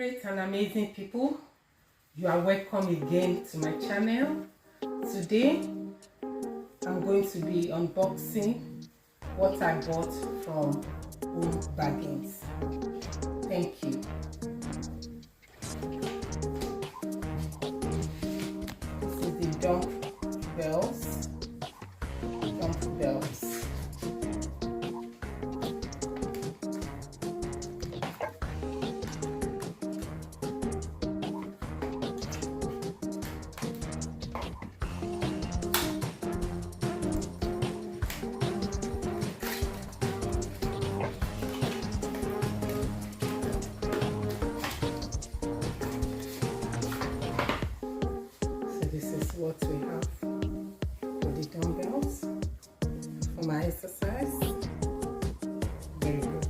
Great and amazing people, you are welcome again to my channel. Today I'm going to be unboxing what I bought from Home Bargains. Thank you. This is the dumbbells. This is what we have for the dumbbells for my exercise. Very good.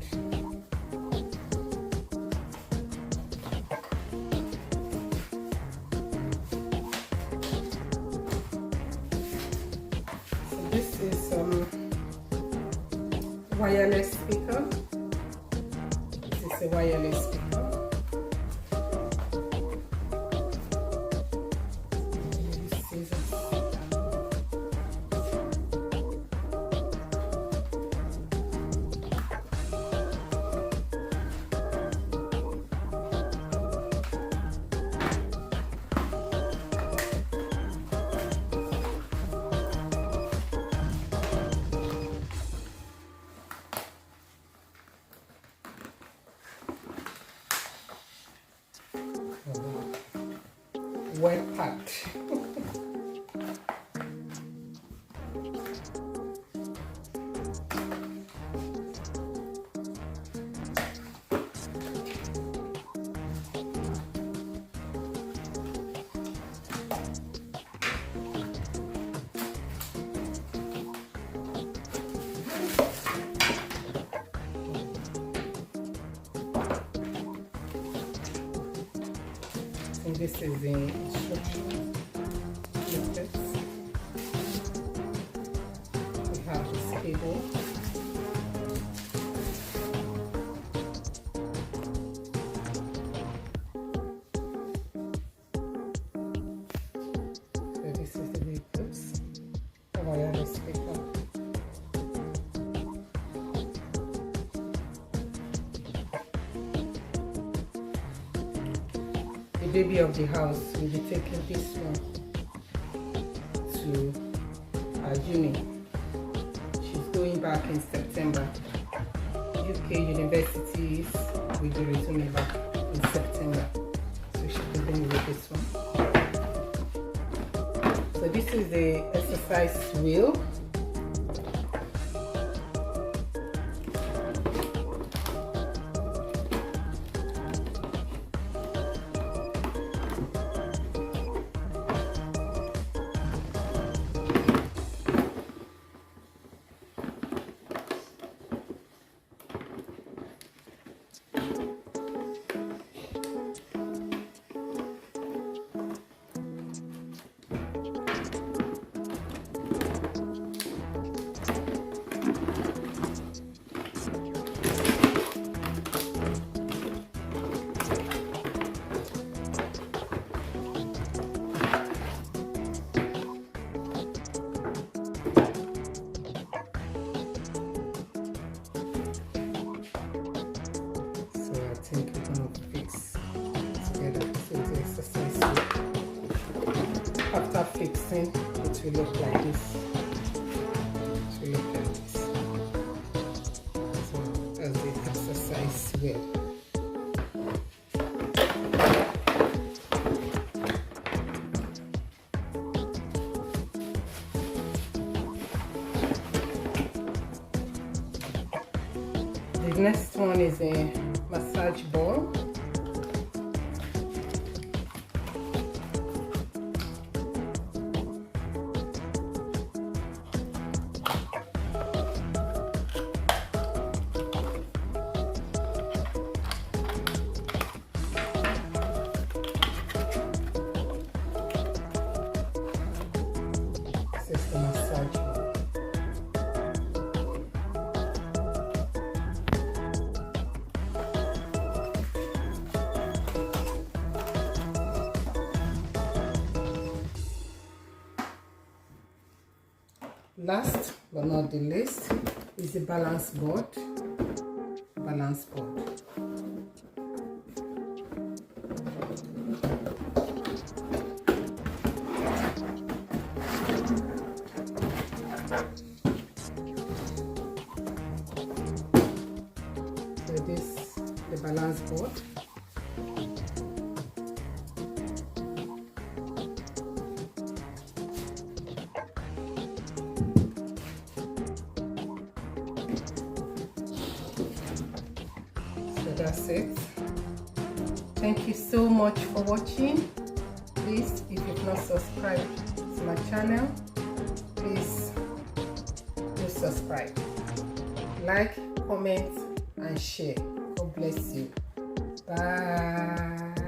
So this is wireless speaker. This is a wireless speaker. Well packed. And this is the instruction leaflet. We have this cable. So this is the leaflet, the wireless speaker. The baby of the house will be taking this one to her uni. She's going back in September. UK universities will be resuming back in September. So she'll be going with this one. So this is the exercise wheel. I think we're going to fix together. So the exercise after fixing, it will look like this. It will look like this. So that's the exercise wheel. The next one is a massage ball. This is the massage ball. Last but not the least is the balance board. Balance board. So this the balance board. So that's it. Thank you so much for watching. Please, if you've not subscribed to my channel, please do subscribe. Like, comment and share. God bless you. Bye.